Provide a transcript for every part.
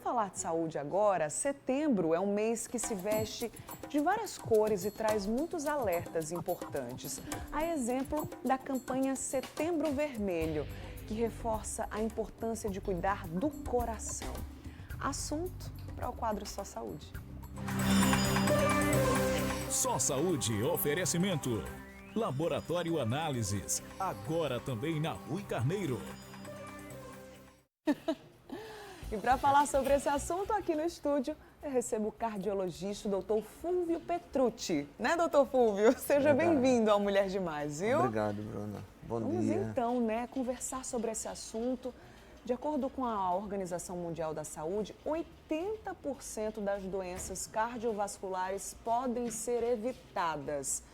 Vamos falar de saúde agora? Setembro é um mês que se veste de várias cores e traz muitos alertas importantes. A exemplo da campanha Setembro Vermelho, que reforça a importância de cuidar do coração. Assunto para o quadro Só Saúde. Só Saúde, oferecimento. Laboratório Análises, agora também na Rui Carneiro. E para falar sobre esse assunto aqui no estúdio, eu recebo o cardiologista, o doutor Fúlvio Petrucci. Né, doutor Fúlvio? Seja bem-vindo ao Mulher Demais, viu? Obrigado, Bruna. Bom dia. Vamos então, conversar sobre esse assunto. De acordo com a Organização Mundial da Saúde, 80% das doenças cardiovasculares podem ser evitadas.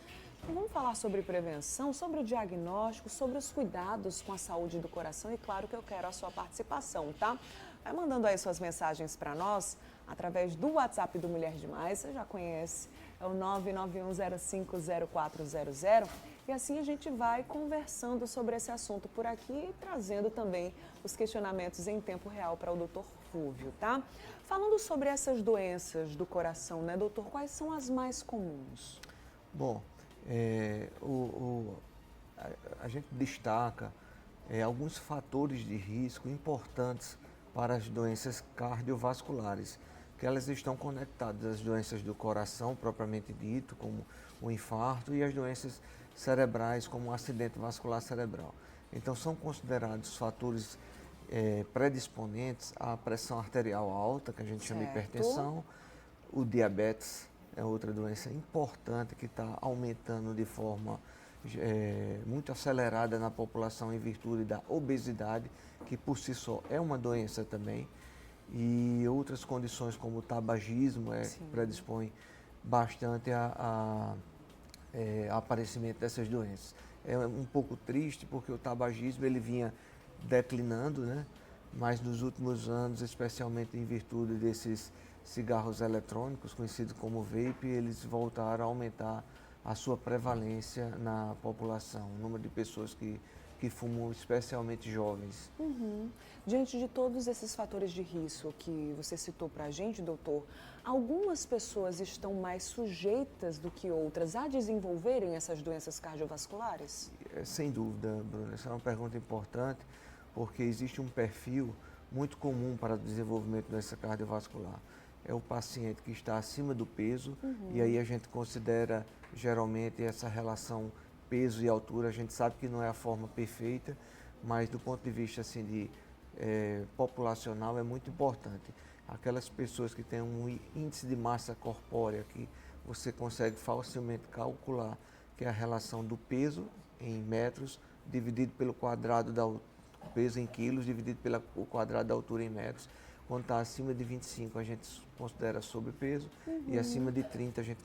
Então, vamos falar sobre prevenção, sobre o diagnóstico, sobre os cuidados com a saúde do coração e claro que eu quero a sua participação, tá? Vai mandando aí suas mensagens para nós através do WhatsApp do Mulher Demais, você já conhece, é o 991050400 e assim a gente vai conversando sobre esse assunto por aqui e trazendo também os questionamentos em tempo real para o doutor Fúlvio, tá? Falando sobre essas doenças do coração, né, doutor, quais são as mais comuns? Bom, a gente destaca alguns fatores de risco importantes para as doenças cardiovasculares, que elas estão conectadas às doenças do coração, propriamente dito, como o infarto, e as doenças cerebrais, como o acidente vascular cerebral. Então, são considerados fatores predisponentes à pressão arterial alta, que a gente chama de hipertensão, o diabetes, é outra doença importante que está aumentando de forma muito acelerada na população em virtude da obesidade, que por si só é uma doença também, e outras condições como o tabagismo predispõe bastante a aparecimento dessas doenças. É um pouco triste porque o tabagismo ele vinha declinando, né? Mas nos últimos anos, especialmente em virtude desses cigarros eletrônicos, conhecidos como vape, eles voltaram a aumentar a sua prevalência na população, o número de pessoas que fumam, especialmente jovens. Diante de todos esses fatores de risco que você citou para a gente, doutor, algumas pessoas estão mais sujeitas do que outras a desenvolverem essas doenças cardiovasculares? Sem dúvida, Bruna, essa é uma pergunta importante, porque existe um perfil muito comum para o desenvolvimento de doença cardiovascular. É o paciente que está acima do peso, e aí a gente considera geralmente essa relação peso e altura, a gente sabe que não é a forma perfeita, mas do ponto de vista assim, populacional é muito importante. Aquelas pessoas que têm um índice de massa corpórea que você consegue facilmente calcular, que é a relação do peso em metros dividido pelo quadrado da peso em quilos dividido pelo quadrado da altura em metros. Quando está acima de 25 a gente considera sobrepeso e acima de 30 a gente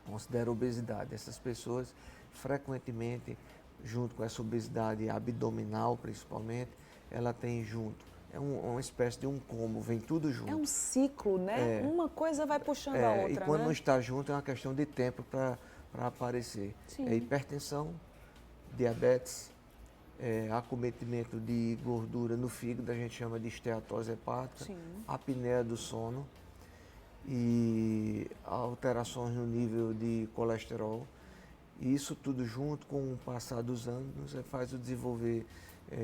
considera obesidade. Essas pessoas frequentemente, junto com essa obesidade abdominal principalmente, ela tem junto, uma espécie de um combo, vem tudo junto. É um ciclo, né? Uma coisa vai puxando a outra, e quando né? não está junto é uma questão de tempo para aparecer. Sim. É hipertensão, diabetes, acometimento de gordura no fígado, a gente chama de esteatose hepática, Sim. apneia do sono e alterações no nível de colesterol. E isso tudo junto com o passar dos anos faz o desenvolver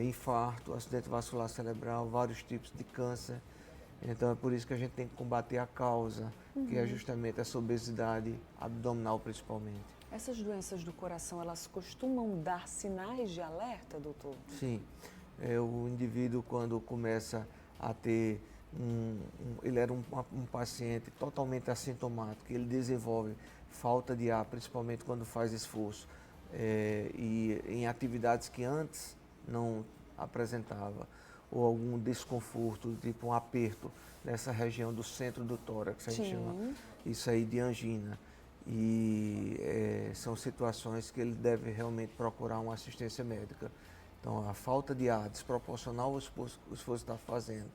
infarto, acidente vascular cerebral, vários tipos de câncer. Então é por isso que a gente tem que combater a causa, que é justamente essa obesidade abdominal principalmente. Essas doenças do coração, elas costumam dar sinais de alerta, doutor? Sim, o indivíduo quando começa a ter ele era um paciente totalmente assintomático, ele desenvolve falta de ar, principalmente quando faz esforço, e em atividades que antes não apresentava, ou algum desconforto, tipo um aperto nessa região do centro do tórax, a gente chama isso aí de angina. E são situações que ele deve realmente procurar uma assistência médica. Então, a falta de ar desproporcional ao esforço que está fazendo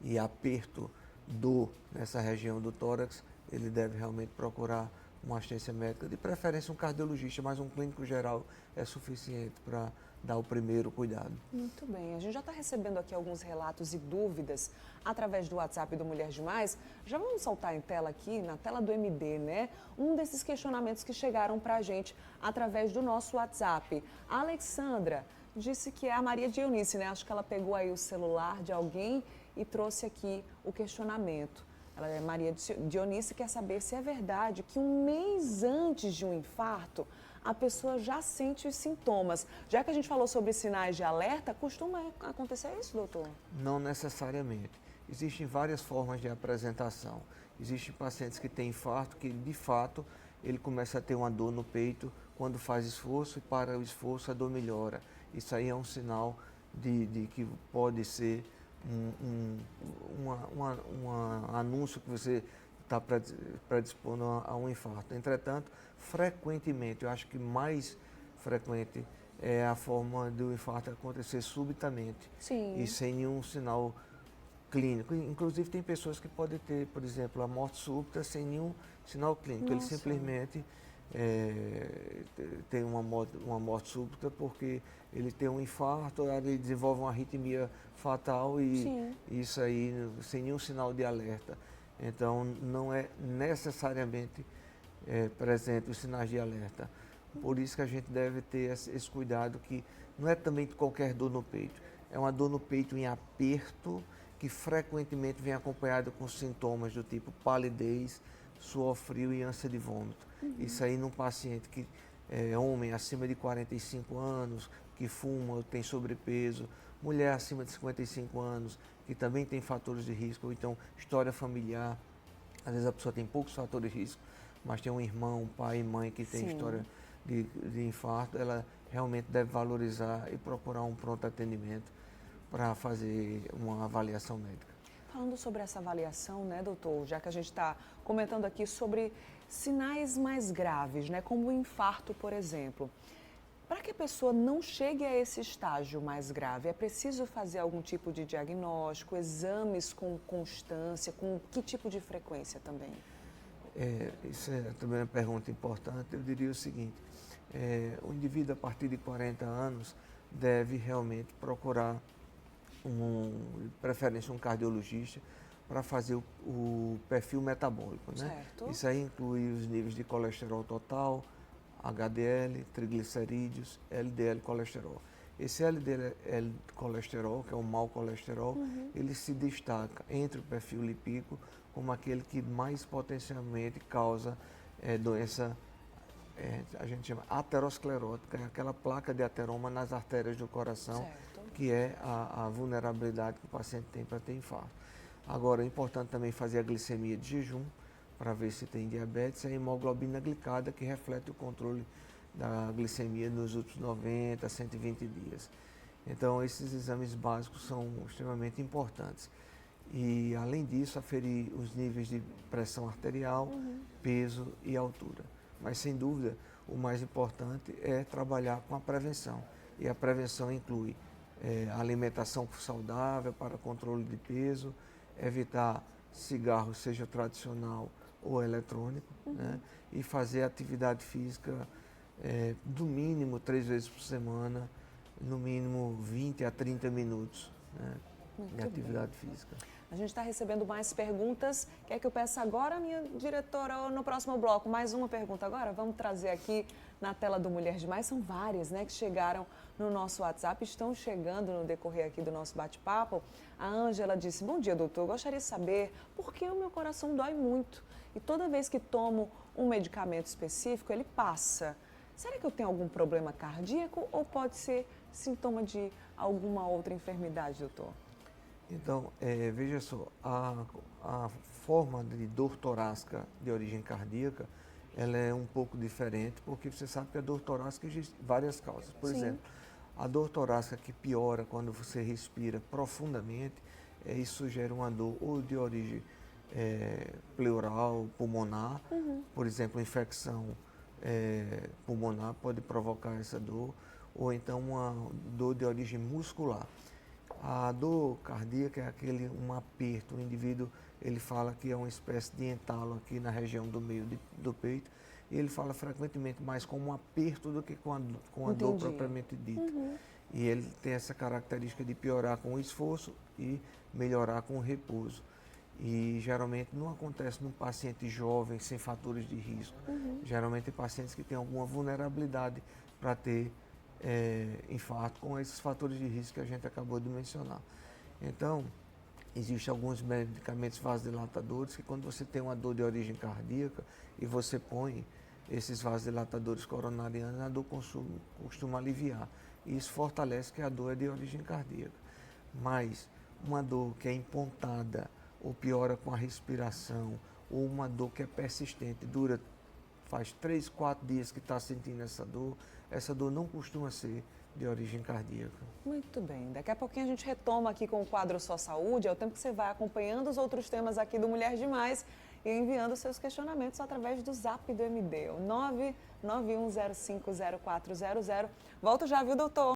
e aperto, dor nessa região do tórax, ele deve realmente procurar uma assistência médica, de preferência um cardiologista, mas um clínico geral é suficiente para dar o primeiro cuidado. Muito bem, a gente já está recebendo aqui alguns relatos e dúvidas através do WhatsApp do Mulher Demais. Já vamos soltar em tela aqui, na tela do MD, né? Um desses questionamentos que chegaram para a gente através do nosso WhatsApp. A Alexandra disse que é a Maria Dionísio, né? Acho que ela pegou aí o celular de alguém e trouxe aqui o questionamento. Ela é Maria Dionísio e quer saber se é verdade que um mês antes de um infarto, a pessoa já sente os sintomas. Já que a gente falou sobre sinais de alerta, costuma acontecer isso, doutor? Não necessariamente. Existem várias formas de apresentação. Existem pacientes que têm infarto que, de fato, ele começa a ter uma dor no peito quando faz esforço e para o esforço a dor melhora. Isso aí é um sinal de que pode ser um anúncio que você está predispondo a um infarto. Entretanto, frequentemente, eu acho que mais frequente é a forma do infarto acontecer subitamente. Sim. E sem nenhum sinal clínico. Inclusive, tem pessoas que podem ter, por exemplo, a morte súbita sem nenhum sinal clínico. Nossa. Ele simplesmente tem uma morte súbita porque ele tem um infarto, ele desenvolve uma arritmia fatal e isso aí sem nenhum sinal de alerta. Então, não é necessariamente presente os sinais de alerta. Por isso que a gente deve ter esse cuidado que não é também qualquer dor no peito. É uma dor no peito em aperto que frequentemente vem acompanhada com sintomas do tipo palidez, suor frio e ânsia de vômito. Isso aí num paciente que é homem acima de 45 anos, que fuma ou tem sobrepeso, mulher acima de 55 anos, que também tem fatores de risco, ou então história familiar. Às vezes a pessoa tem poucos fatores de risco, mas tem um irmão, um pai e mãe que tem história de infarto, ela realmente deve valorizar e procurar um pronto atendimento para fazer uma avaliação médica. Falando sobre essa avaliação, né, doutor, já que a gente está comentando aqui sobre sinais mais graves, né, como o infarto, por exemplo. Para que a pessoa não chegue a esse estágio mais grave, é preciso fazer algum tipo de diagnóstico, exames com constância, com que tipo de frequência também? Isso é também uma pergunta importante. Eu diria o seguinte, o indivíduo a partir de 40 anos deve realmente procurar, de preferência um cardiologista, para fazer o perfil metabólico, né? Certo. Isso aí inclui os níveis de colesterol total, HDL, triglicerídeos, LDL colesterol. Esse LDL colesterol, que é o mau colesterol, ele se destaca entre o perfil lipídico como aquele que mais potencialmente causa doença, a gente chama aterosclerótica, é aquela placa de ateroma nas artérias do coração, que é a vulnerabilidade que o paciente tem para ter infarto. Agora, é importante também fazer a glicemia de jejum, para ver se tem diabetes, e a hemoglobina glicada, que reflete o controle da glicemia nos últimos 90 a 120 dias. Então, esses exames básicos são extremamente importantes. E, além disso, aferir os níveis de pressão arterial, peso e altura. Mas, sem dúvida, o mais importante é trabalhar com a prevenção. E a prevenção inclui alimentação saudável para controle de peso, evitar cigarro, seja tradicional ou eletrônico, né? E fazer atividade física do mínimo 3 vezes por semana, no mínimo 20 a 30 minutos, né, de atividade física. A gente está recebendo mais perguntas. Quer que eu peça agora, minha diretora, ou no próximo bloco? Mais uma pergunta agora? Vamos trazer aqui na tela do Mulher Demais. São várias, né, que chegaram no nosso WhatsApp, estão chegando no decorrer aqui do nosso bate-papo. A Ângela disse: bom dia, doutor. Gostaria de saber por que o meu coração dói muito. E toda vez que tomo um medicamento específico, ele passa. Será que eu tenho algum problema cardíaco ou pode ser sintoma de alguma outra enfermidade, doutor? Então, veja só, a forma de dor torácica de origem cardíaca, ela é um pouco diferente, porque você sabe que a dor torácica existe várias causas. Por exemplo, a dor torácica que piora quando você respira profundamente, isso gera uma dor ou de origem pleural, pulmonar, por exemplo, infecção pulmonar pode provocar essa dor, ou então uma dor de origem muscular. A dor cardíaca é um aperto, o indivíduo ele fala que é uma espécie de entalo aqui na região do meio do peito, e ele fala frequentemente mais com um aperto do que com a dor Entendi. propriamente dita. E ele tem essa característica de piorar com o esforço e melhorar com o repouso. E geralmente não acontece num paciente jovem, sem fatores de risco. Geralmente em pacientes que têm alguma vulnerabilidade para ter infarto com esses fatores de risco que a gente acabou de mencionar. Então, existem alguns medicamentos vasodilatadores que quando você tem uma dor de origem cardíaca e você põe esses vasodilatadores coronarianos, a dor costuma aliviar. E isso fortalece que a dor é de origem cardíaca. Mas uma dor que é empontada ou piora com a respiração, ou uma dor que é persistente, faz 3, 4 dias que está sentindo essa dor não costuma ser de origem cardíaca. Muito bem. Daqui a pouquinho a gente retoma aqui com o quadro Só Saúde. É o tempo que você vai acompanhando os outros temas aqui do Mulher Demais e enviando seus questionamentos através do Zap do MD, o 991050400. Volto já, viu, doutor?